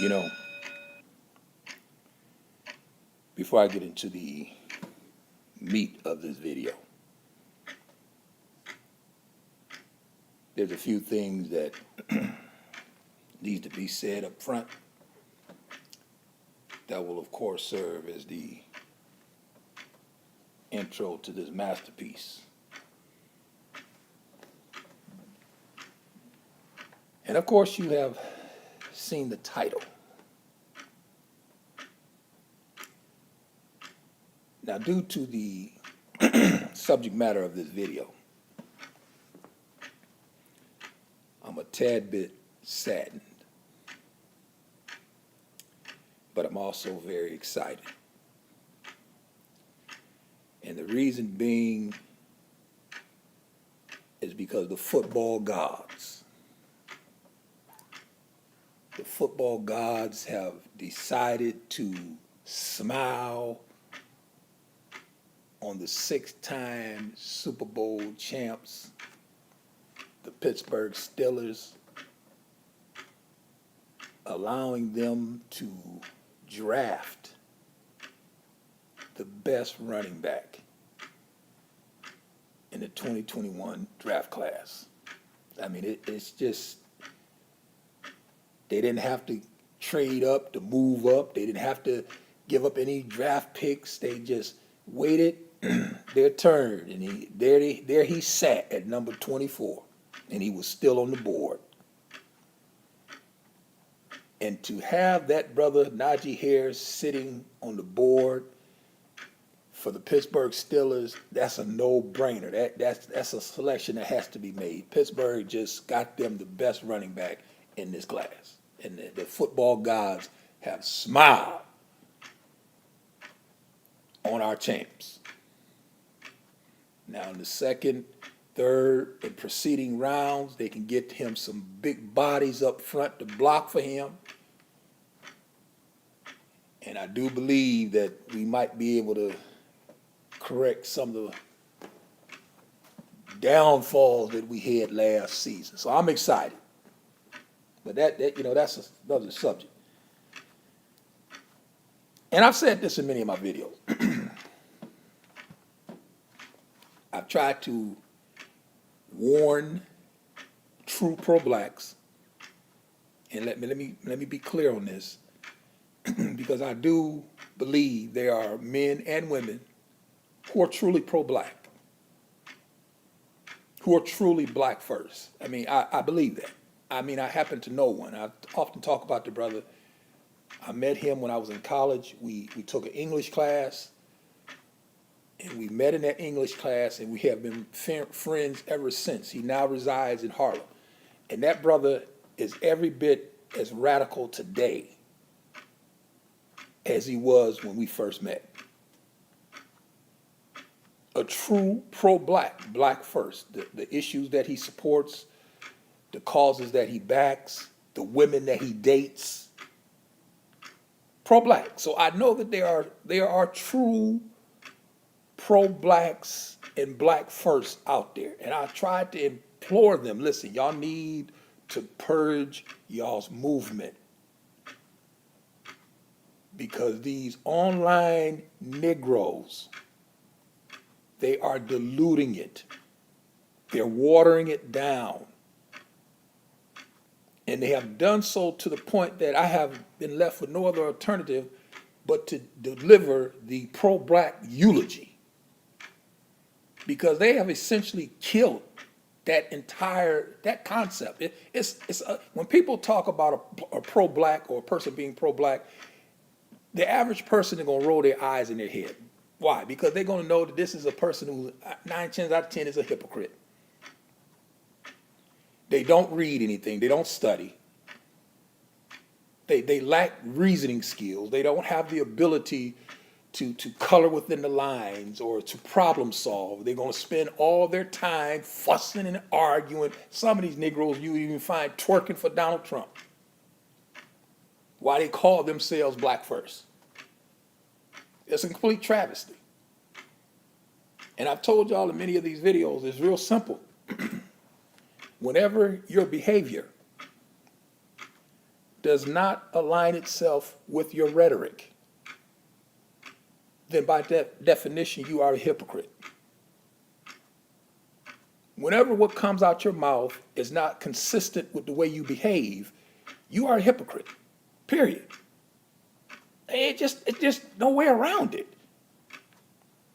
You know, before I get into the meat of this video, there's a few things that need to be said up front that will, of course, serve as the intro to this masterpiece. And of course, you have seen the title. Now, due to the subject matter of this video, I'm a tad bit saddened, but I'm also very excited. And the reason being is because the football gods have decided to smile on the six-time Super Bowl champs, the Pittsburgh Steelers, allowing them to draft the best running back in the 2021 draft class. I mean, it's just, they didn't have to trade up to move up. They didn't have to give up any draft picks. They just waited their turn, and there he sat at number 24, and he was still on the board. And to have that brother Najee Harris sitting on the board for the Pittsburgh Steelers, that's a no-brainer. That's a selection that has to be made. Pittsburgh just got them the best running back in this class, and the football gods have smiled on our champs. Now in the second, third, and preceding rounds, they can get him some big bodies up front to block for him. And I do believe that we might be able to correct some of the downfalls that we had last season. So I'm excited. But that's another subject. And I've said this in many of my videos. I've tried to warn true pro-blacks, and let me be clear on this, because I do believe there are men and women who are truly pro-black, who are truly black first. I mean, I believe that. I mean, I happen to know one. I often talk about the brother. I met him when I was in college. We took an English class, and we met in that English class, and we have been friends ever since. He now resides in Harlem. And that brother is every bit as radical today as he was when we first met. A true pro-black, black first. The issues that he supports, the causes that he backs, the women that he dates, pro-black. So I know that there are true pro-blacks and black first out there. And I tried to implore them, listen, y'all need to purge y'all's movement, because these online Negroes, they are diluting it. They're watering it down. And they have done so to the point that I have been left with no other alternative but to deliver the pro-black eulogy, because they have essentially killed that concept. When people talk about a pro-black or a person being pro-black, the average person is going to roll their eyes in their head. Why? Because they're going to know that this is a person who 9 times out of 10 is a hypocrite. They don't read anything. They don't study. They lack reasoning skills. They don't have the ability to color within the lines or to problem solve. They're going to spend all their time fussing and arguing. Some of these Negroes you even find twerking for Donald Trump. Why they call themselves black first. It's a complete travesty. And I've told y'all in many of these videos, it's real simple. Whenever your behavior does not align itself with your rhetoric, then by definition, you are a hypocrite. Whenever what comes out your mouth is not consistent with the way you behave, you are a hypocrite, period. It's just no way around it.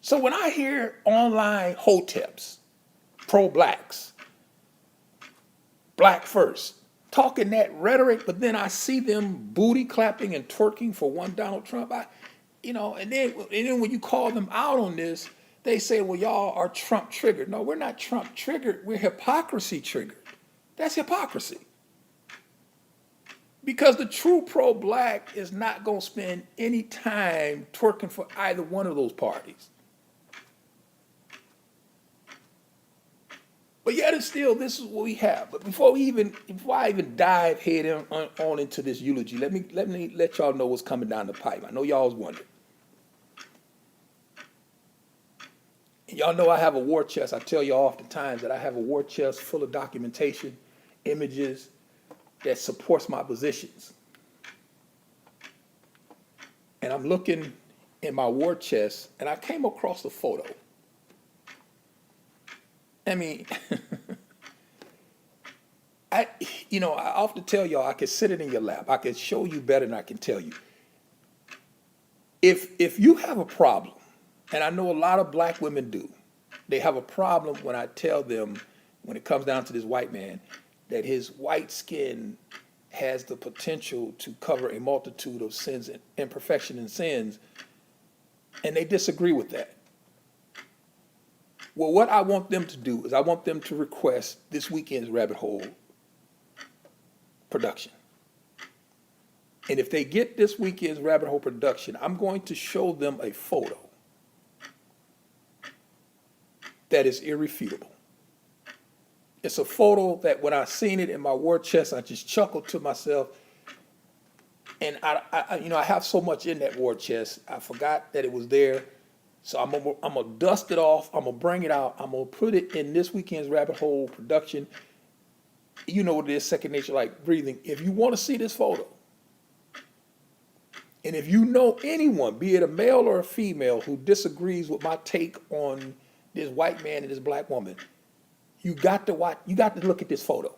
So when I hear online hoteps, pro-blacks, black first, talking that rhetoric, but then I see them booty clapping and twerking for one Donald Trump, and then when you call them out on this, they say, well, y'all are Trump triggered. No, we're not Trump triggered. We're hypocrisy triggered. That's hypocrisy. Because the true pro-black is not going to spend any time twerking for either one of those parties. But yet and still, this is what we have. But before I even dive head on into this eulogy, let me let y'all know what's coming down the pipe. I know y'all was wondering. And y'all know I have a war chest. I tell y'all oftentimes that I have a war chest full of documentation, images that supports my positions. And I'm looking in my war chest, and I came across a photo. I mean, I often tell y'all I can sit it in your lap. I can show you better than I can tell you. If you have a problem, and I know a lot of black women do, they have a problem when I tell them, when it comes down to this white man, that his white skin has the potential to cover a multitude of sins and imperfection and sins, and they disagree with that. Well, what I want them to do is I want them to request this weekend's Rabbit Hole production. And if they get this weekend's Rabbit Hole production, I'm going to show them a photo that is irrefutable. It's a photo that when I seen it in my war chest, I just chuckled to myself. And I have so much in that war chest, I forgot that it was there. So I'm gonna dust it off. I'm gonna bring it out. I'm gonna put it in this weekend's Rabbit Hole production. You know what it is, second nature like breathing. If you want to see this photo, and if you know anyone, be it a male or a female, who disagrees with my take on this white man and this black woman, you got to watch. You got to look at this photo.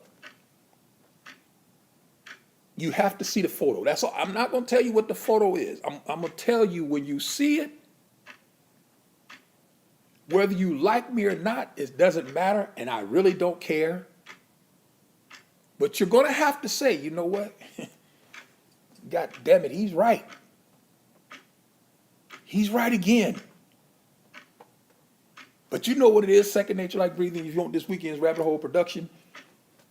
You have to see the photo. That's all. I'm not gonna tell you what the photo is. I'm gonna tell you when you see it. Whether you like me or not, it doesn't matter, and I really don't care. But you're going to have to say, you know what? God damn it, he's right. He's right again. But you know what it is, second nature like breathing. If you want this weekend's Rabbit Hole production,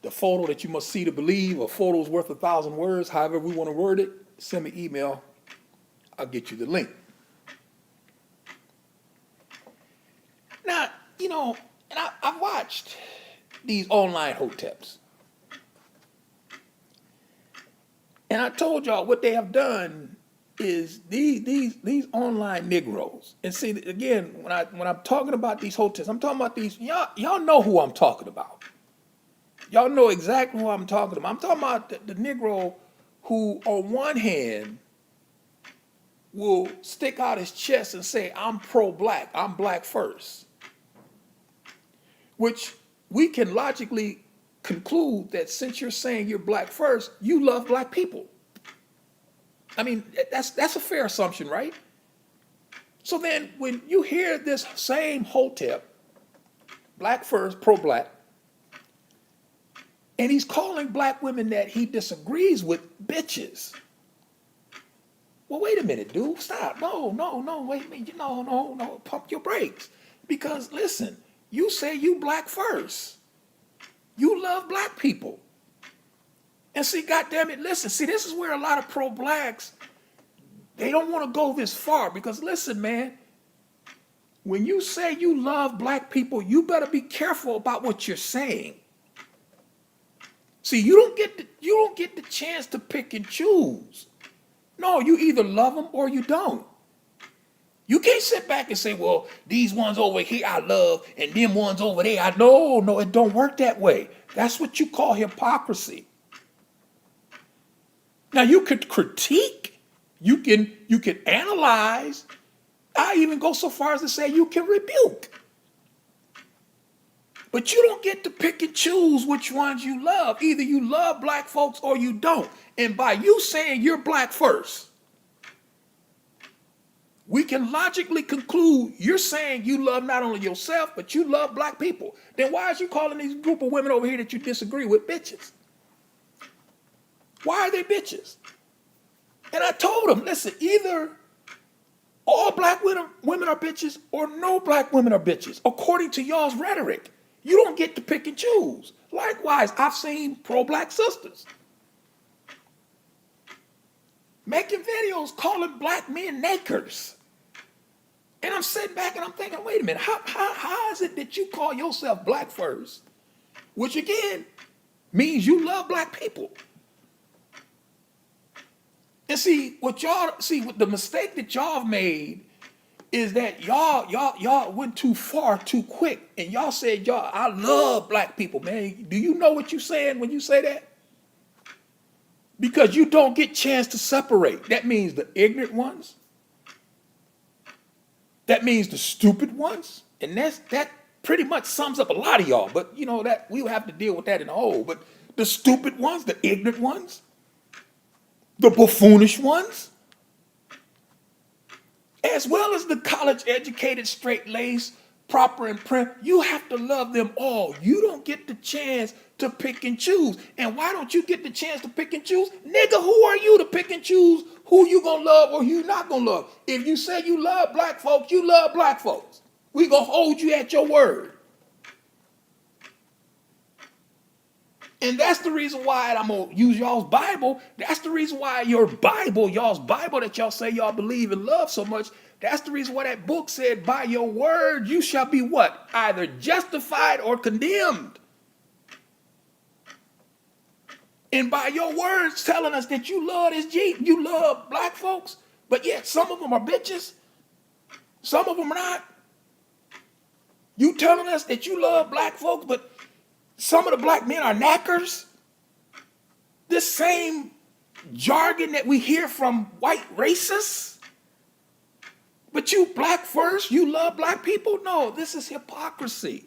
the photo that you must see to believe, a photo's worth 1,000 words, however we want to word it, send me an email. I'll get you the link. Now, and I've watched these online hoteps. And I told y'all what they have done is these online Negroes. And see, again, when I'm talking about these hoteps, I'm talking about these, y'all know who I'm talking about. Y'all know exactly who I'm talking about. I'm talking about the Negro who, on one hand, will stick out his chest and say, I'm pro-black, I'm black first. Which we can logically conclude that since you're saying you're black first, you love black people. I mean, that's a fair assumption, right? So then when you hear this same hotep, black first, pro-black, and he's calling black women that he disagrees with bitches. Well, wait a minute, dude, stop. No, wait a minute, no, pump your brakes. Because listen, you say you black first. You love black people. And see, goddamn it, listen, see, this is where a lot of pro-blacks, they don't want to go this far because listen, man, when you say you love black people, you better be careful about what you're saying. See, you don't get the chance to pick and choose. No, you either love them or you don't. You can't sit back and say, well, these ones over here I love and them ones over there I know. No, it don't work that way. That's what you call hypocrisy. Now you could critique, you can analyze. I even go so far as to say you can rebuke. But you don't get to pick and choose which ones you love. Either you love black folks or you don't. And by you saying you're black first, we can logically conclude you're saying you love not only yourself, but you love black people. Then why is you calling these group of women over here that you disagree with bitches? Why are they bitches? And I told them, listen, either all black women are bitches or no black women are bitches, according to y'all's rhetoric. You don't get to pick and choose. Likewise, I've seen pro-black sisters making videos calling black men nakers. And I'm sitting back and I'm thinking, wait a minute, how is it that you call yourself black first? Which again means you love black people. And see, what the mistake that y'all have made is that y'all went too far too quick. And y'all said, I love black people, man. Do you know what you're saying when you say that? Because you don't get chance to separate. That means the ignorant ones. That means the stupid ones. And that pretty much sums up a lot of y'all. But you know that we'll have to deal with that in the whole. But the stupid ones, the ignorant ones, the buffoonish ones, as well as the college-educated, straight-laced, proper and prim, you have to love them all. You don't get the chance to pick and choose. And why don't you get the chance to pick and choose? Nigga, who are you to pick and choose who you gonna love or who you not gonna love? If you say you love black folks, you love black folks. We gonna hold you at your word. And that's the reason why I'm going to use y'all's Bible. That's the reason why y'all's Bible that y'all say y'all believe and love so much, that's the reason why that book said, by your word, you shall be what? Either justified or condemned. And by your words telling us that you love you love black folks, but yet some of them are bitches, some of them are not. You telling us that you love black folks, but some of the black men are knackers. This same jargon that we hear from white racists. But you black first, you love black people? No, this is hypocrisy.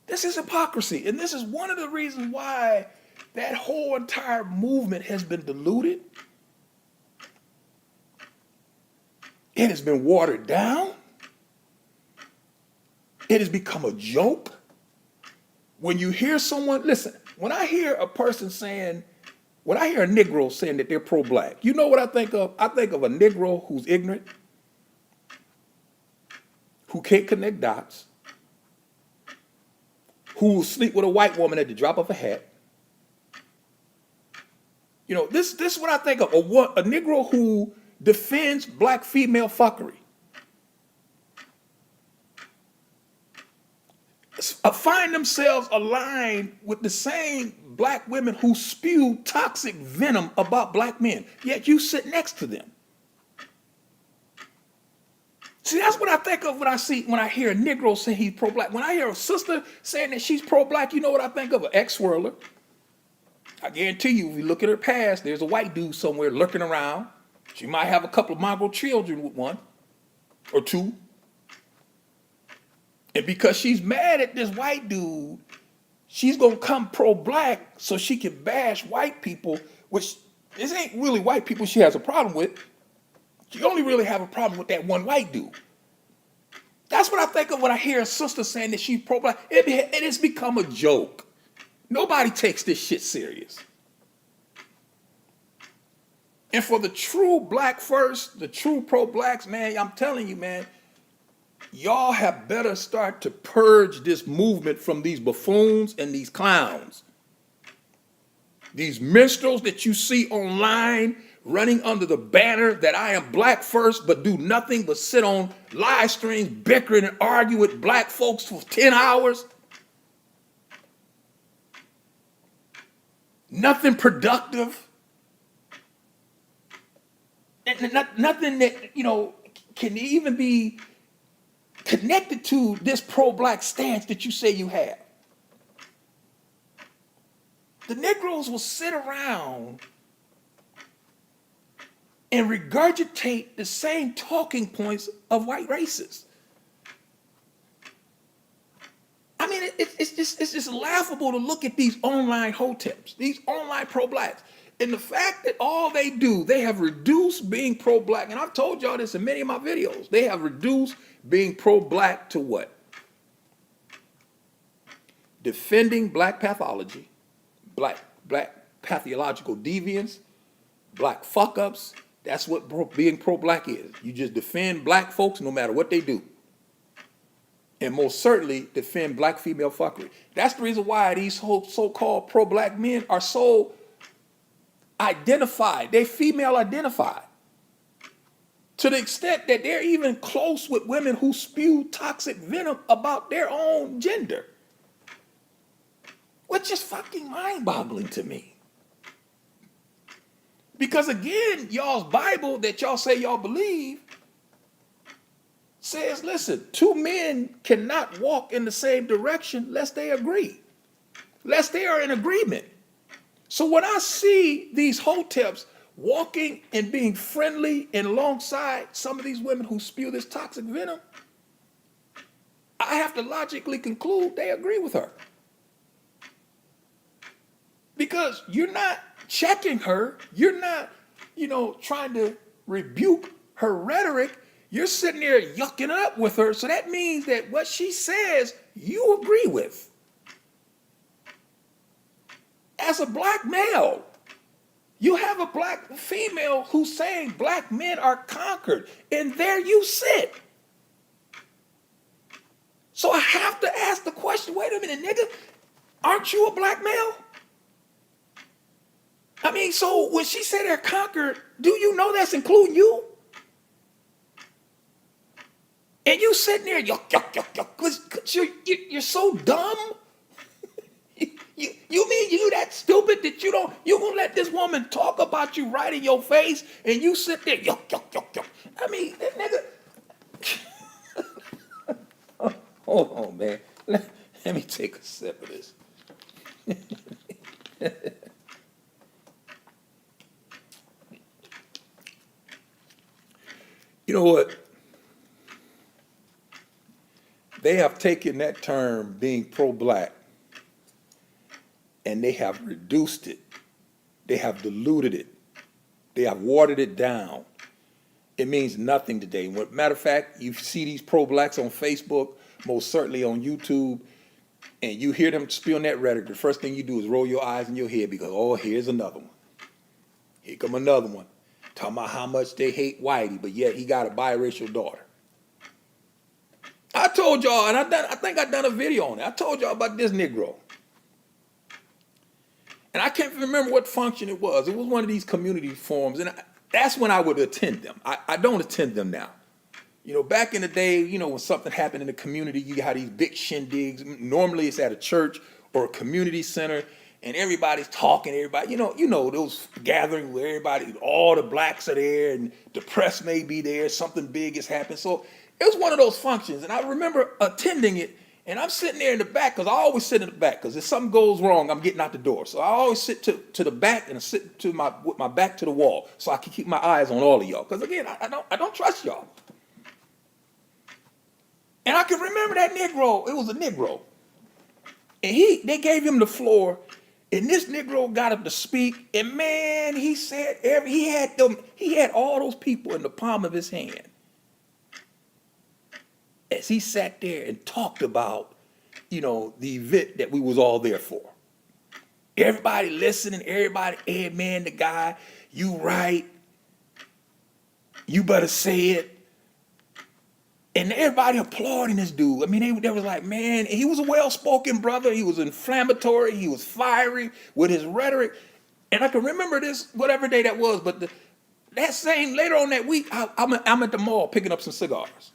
This is hypocrisy. And this is one of the reasons why that whole entire movement has been diluted. It has been watered down. It has become a joke. When you hear someone, listen, when I hear a Negro saying that they're pro-black, you know what I think of? I think of a Negro who's ignorant, who can't connect dots, who will sleep with a white woman at the drop of a hat. You know, this is what I think of, a Negro who defends black female fuckery. Find themselves aligned with the same black women who spew toxic venom about black men, yet you sit next to them. See, that's what I think of when I hear a Negro say he's pro-black. When I hear a sister saying that she's pro-black, you know what I think of? An ex-swirler. I guarantee you, if you look at her past, there's a white dude somewhere lurking around. She might have a couple of mongrel children with one or two. And because she's mad at this white dude, she's going to come pro-black so she can bash white people, which this ain't really white people she has a problem with. She only really have a problem with that one white dude. That's what I think of when I hear a sister saying that she's pro-black. It has become a joke. Nobody takes this shit serious. And for the true black first, the true pro-blacks, man, I'm telling you, man, y'all have better start to purge this movement from these buffoons and these clowns. These minstrels that you see online running under the banner that I am black first, but do nothing but sit on live streams, bickering and argue with black folks for 10 hours. Nothing productive. And nothing that, you know, can even be connected to this pro-black stance that you say you have. The Negroes will sit around and regurgitate the same talking points of white racists. I mean, it's just laughable to look at these online hoteps, these online pro-blacks. And the fact that all they do, they have reduced being pro-black. And I've told y'all this in many of my videos. They have reduced being pro-black to what? Defending black pathology, black pathological deviance, black fuck-ups. That's what being pro-black is. You just defend black folks no matter what they do. And most certainly defend black female fuckery. That's the reason why these so-called pro-black men are so identified. They're female identified. To the extent that they're even close with women who spew toxic venom about their own gender. Which is fucking mind-boggling to me. Because again, y'all's Bible that y'all say y'all believe says, listen, two men cannot walk in the same direction lest they agree, lest they are in agreement. So when I see these hoteps walking and being friendly and alongside some of these women who spew this toxic venom, I have to logically conclude they agree with her. Because you're not checking her, you're not, trying to rebuke her rhetoric. You're sitting there yucking up with her, so that means that what she says, you agree with. As a black male, you have a black female who's saying black men are conquered, and there you sit. So I have to ask the question, wait a minute, nigga, aren't you a black male? I mean, so when she said they're conquered, do you know that's including you? And you sitting there, yuck, because you're so dumb. You mean you that stupid that you gonna let this woman talk about you right in your face and you sit there, yuck. I mean, that nigga. Hold on, man. Let me take a sip of this. You know what? They have taken that term, being pro-black, and they have reduced it. They have diluted it. They have watered it down. It means nothing today. Matter of fact, you see these pro-blacks on Facebook, most certainly on YouTube, and you hear them spewing that rhetoric. The first thing you do is roll your eyes in your head because, oh, here's another one. Here come another one. Talking about how much they hate Whitey, but yet he got a biracial daughter. I told y'all, and I think I done a video on it. I told y'all about this Negro. And I can't remember what function it was. It was one of these community forums, and that's when I would attend them. I don't attend them now. Back in the day, when something happened in the community, you had these big shindigs. Normally it's at a church or a community center, and everybody's talking, everybody, those gatherings where everybody, all the blacks are there, and the press may be there, something big has happened. So it was one of those functions, and I remember attending it, and I'm sitting there in the back, because I always sit in the back, because if something goes wrong, I'm getting out the door. So I always sit to the back and sit with my back to the wall, so I can keep my eyes on all of y'all. Because again, I don't trust y'all. And I can remember that Negro. It was a Negro, and they gave him the floor, and this Negro got up to speak, and man, he said he had all those people in the palm of his hand. As he sat there and talked about, the event that we was all there for. Everybody listening, everybody, hey man, the guy, you right. You better say it. And everybody applauding this dude. I mean, they was like, man, he was a well-spoken brother. He was inflammatory. He was fiery with his rhetoric. And I can remember this, whatever day that was, but that same, later on that week, I'm at the mall picking up some cigars.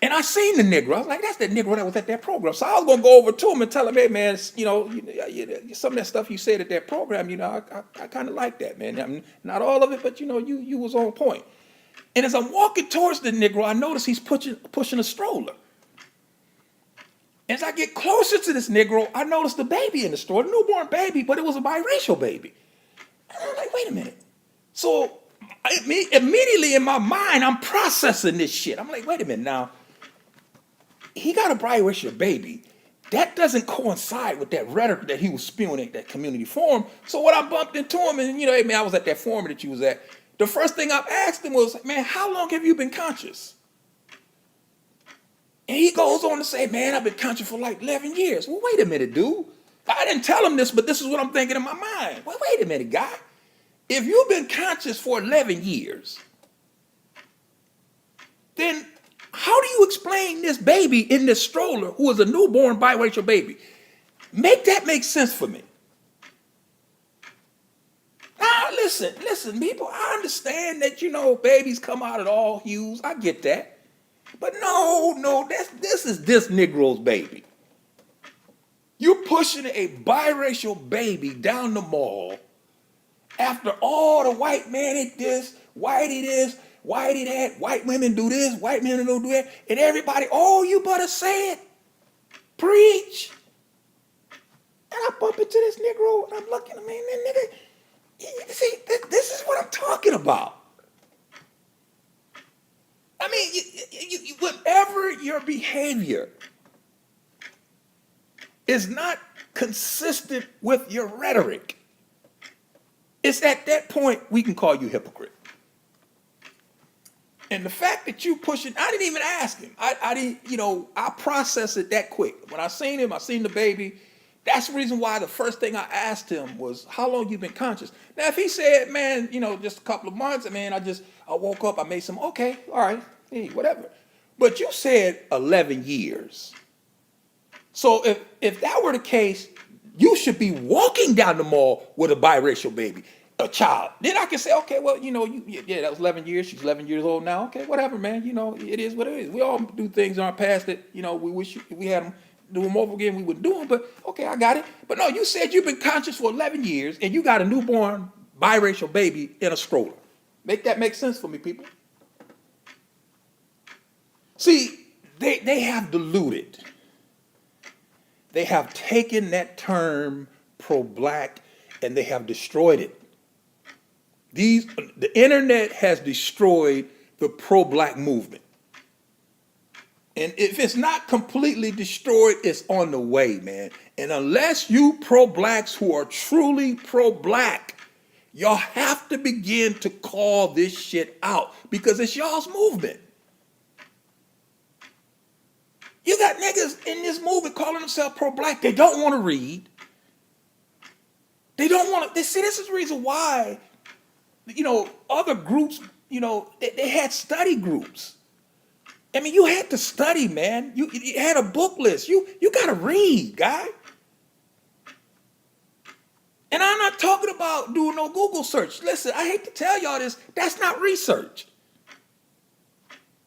And I seen the Negro. I was like, that's that Negro that was at that program. So I was going to go over to him and tell him, hey, man, some of that stuff you said at that program, I kind of like that, man. I mean, not all of it, but, you was on point. And as I'm walking towards the Negro, I notice he's pushing a stroller. As I get closer to this Negro, I notice the baby in the stroller, a newborn baby, but it was a biracial baby. And I'm like, wait a minute. So immediately in my mind, I'm processing this shit. I'm like, wait a minute now. He got a biracial baby. That doesn't coincide with that rhetoric that he was spewing at that community forum. So when I bumped into him, and hey man, I was at that forum that you was at. The first thing I asked him was, man, how long have you been conscious? And he goes on to say, man, I've been conscious for like 11 years. Well, wait a minute, dude. I didn't tell him this, but this is what I'm thinking in my mind. Well, wait a minute, guy. If you've been conscious for 11 years, then how do you explain this baby in this stroller who is a newborn biracial baby? Make that make sense for me. Now, listen, people, I understand that, babies come out at all hues. I get that. But no, this is this Negro's baby. You're pushing a biracial baby down the mall after all the white man it this, whitey this, whitey that, white women do this, white men don't do that, and everybody, oh, you better say it. Preach. And I bump into this Negro, and I'm looking at him, man, that nigga, see, this is what I'm talking about. I mean, whatever your behavior is not consistent with your rhetoric, it's at that point we can call you hypocrite. And the fact that you pushing, I didn't even ask him. I didn't, I processed it that quick. When I seen him, I seen the baby. That's the reason why the first thing I asked him was, how long you been conscious? Now, if he said, man, just a couple of months, man, I woke up, I made some, okay, all right, hey, whatever. But you said 11 years. So if that were the case, you should be walking down the mall with a biracial baby, a child. Then I can say, okay, well, yeah, that was 11 years. She's 11 years old now. Okay, whatever, man. It is what it is. We all do things in our past that, we wish we had them do them over again. We wouldn't do them, but okay, I got it. But no, you said you've been conscious for 11 years and you got a newborn biracial baby in a stroller. Make that make sense for me, people. See, they have diluted. They have taken that term pro-black and they have destroyed it. The internet has destroyed the pro-black movement. And if it's not completely destroyed, it's on the way, man. And unless you pro-blacks who are truly pro-black, y'all have to begin to call this shit out because it's y'all's movement. You got niggas in this movement calling themselves pro-black. They don't want to read. They don't want to. See, this is the reason why, other groups, they had study groups. I mean, you had to study, man. You had a book list. You got to read, guy. And I'm not talking about doing no Google search. Listen, I hate to tell y'all this. That's not research.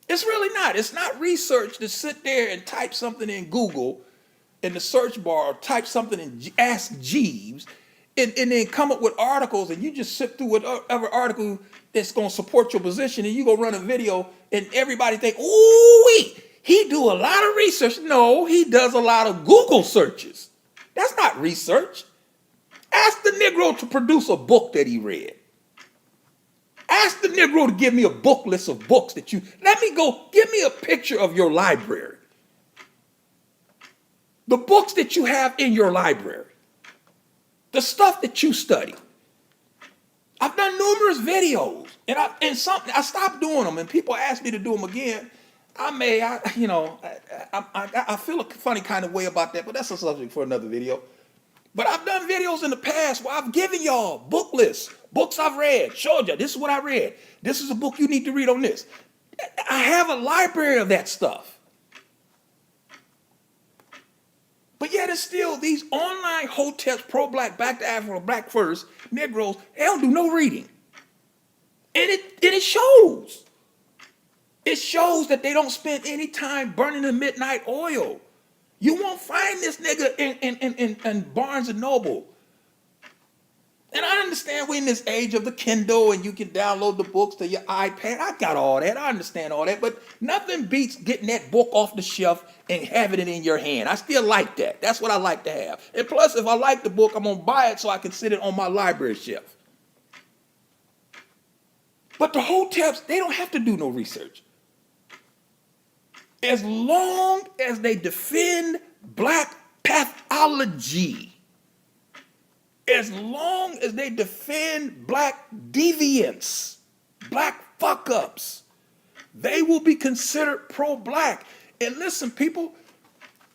It's really not. It's not research to sit there and type something in Google in the search bar or type something and ask Jeeves and then come up with articles and you just sit through whatever article that's going to support your position and you go run a video and everybody think, ooh, he do a lot of research. No, he does a lot of Google searches. That's not research. Ask the Negro to produce a book that he read. Ask the Negro to give me a book list of books that give me a picture of your library. The books that you have in your library. The stuff that you study. I've done numerous videos and I stopped doing them and people ask me to do them again. I feel a funny kind of way about that, but that's a subject for another video. But I've done videos in the past where I've given y'all book lists, books I've read, showed you this is what I read. This is a book you need to read on this. I have a library of that stuff. But yet it's still these online hoteps, pro-black, back to Africa, black first, Negroes, they don't do no reading. And it shows. It shows that they don't spend any time burning the midnight oil. You won't find this nigga in Barnes and Noble. And I understand we're in this age of the Kindle and you can download the books to your iPad. I got all that. I understand all that. But nothing beats getting that book off the shelf and having it in your hand. I still like that. That's what I like to have. And plus, if I like the book, I'm going to buy it so I can sit it on my library shelf. But the hoteps, they don't have to do no research. As long as they defend black pathology, as long as they defend black deviance, black fuck-ups, they will be considered pro-black. And listen, people,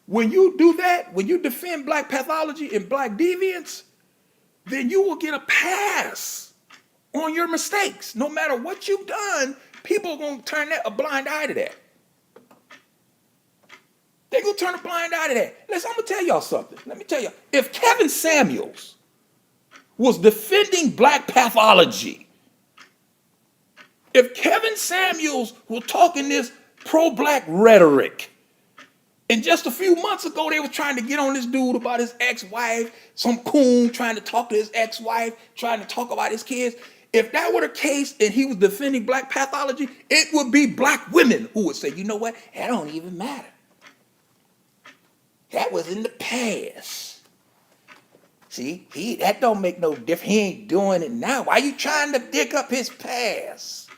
when you do that, when you defend black pathology and black deviance, then you will get a pass on your mistakes. No matter what you've done, people are going to turn a blind eye to that. They're going to turn a blind eye to that. Listen, I'm going to tell y'all something. Let me tell you. If Kevin Samuels was defending black pathology, if Kevin Samuels was talking this pro-black rhetoric, and just a few months ago, they were trying to get on this dude about his ex-wife, some coon trying to talk to his ex-wife, trying to talk about his kids. If that were the case and he was defending black pathology, it would be black women who would say, you know what, that don't even matter. That was in the past. See, that don't make no difference. He ain't doing it now. Why you trying to dig up his past?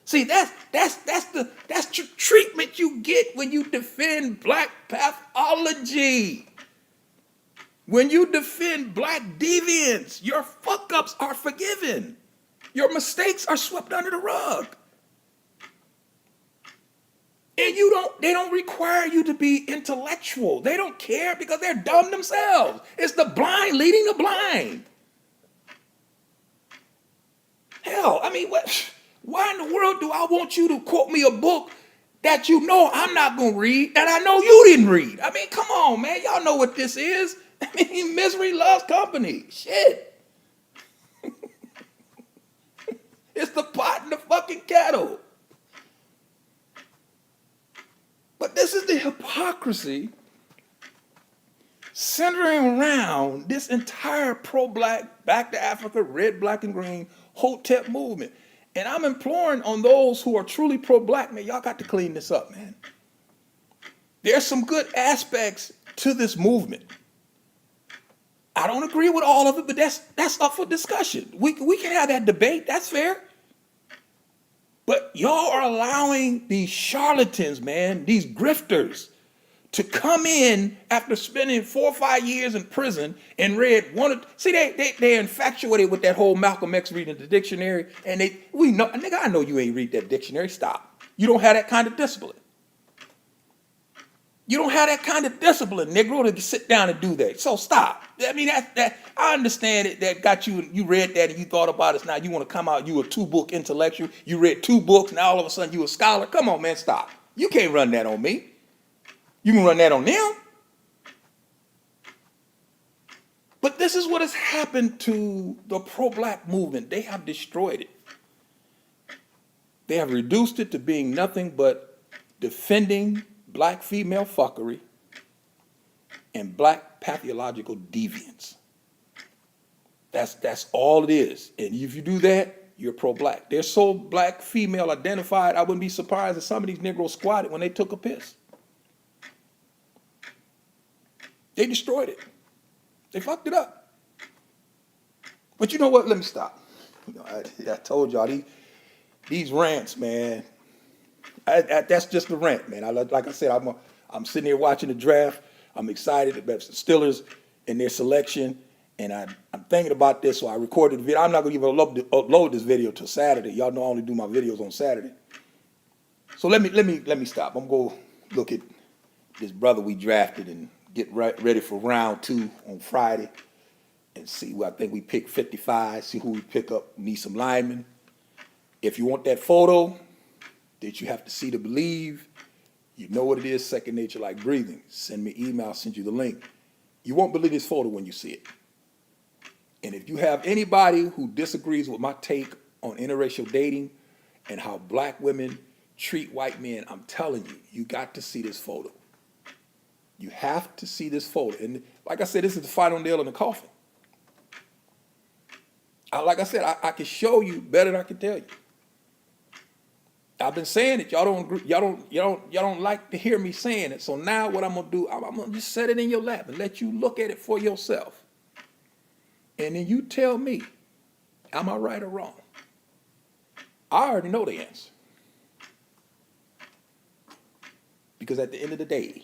See, that's the treatment you get when you defend black pathology. When you defend black deviance, your fuck-ups are forgiven. Your mistakes are swept under the rug. And they don't require you to be intellectual. They don't care because they're dumb themselves. It's the blind leading the blind. Hell, I mean, why in the world do I want you to quote me a book that you know I'm not going to read and I know you didn't read? I mean, come on, man. Y'all know what this is. I mean, misery loves company. Shit. It's the pot and the fucking kettle. But this is the hypocrisy centering around this entire pro-black, back to Africa, red, black, and green, hotep movement. And I'm imploring on those who are truly pro-black, man, y'all got to clean this up, man. There's some good aspects to this movement. I don't agree with all of it, but that's up for discussion. We can have that debate, that's fair. But y'all are allowing these charlatans, man, these grifters, to come in after spending 4 or 5 years in prison and read they're infatuated with that whole Malcolm X reading the dictionary, and nigga, I know you ain't read that dictionary. Stop. You don't have that kind of discipline. You don't have that kind of discipline, Negro, to sit down and do that. So stop. I mean, I understand it. That got you read that and you thought about it. Now you want to come out, you a 2-book intellectual. You read 2 books, now all of a sudden you a scholar. Come on, man, stop. You can't run that on me. You can run that on them. But this is what has happened to the pro-black movement. They have destroyed it. They have reduced it to being nothing but defending black female fuckery and black pathological deviance. That's all it is. And if you do that, you're pro-black. They're so black female identified, I wouldn't be surprised if some of these Negroes squatted when they took a piss. They destroyed it. They fucked it up. But you know what? Let me stop. I told y'all, these rants, man, that's just a rant, man. Like I said, I'm sitting here watching the draft. I'm excited about the Steelers and their selection, and I'm thinking about this, so I recorded the video. I'm not going to even upload this video till Saturday. Y'all know I only do my videos on Saturday. So let me stop. I'm going to look at this brother we drafted and get ready for round 2 on Friday and see who I think we pick 55, see who we pick up, need some linemen. If you want that photo that you have to see to believe, you know what it is, second nature like breathing. Send me email, I'll send you the link. You won't believe this photo when you see it. And if you have anybody who disagrees with my take on interracial dating and how black women treat white men, I'm telling you, you got to see this photo. You have to see this photo. And like I said, this is the final nail in the coffin. Like I said, I can show you better than I can tell you. I've been saying it. Y'all don't like to hear me saying it. So now what I'm gonna do, I'm gonna just set it in your lap and let you look at it for yourself. And then you tell me, am I right or wrong? I already know the answer. Because at the end of the day,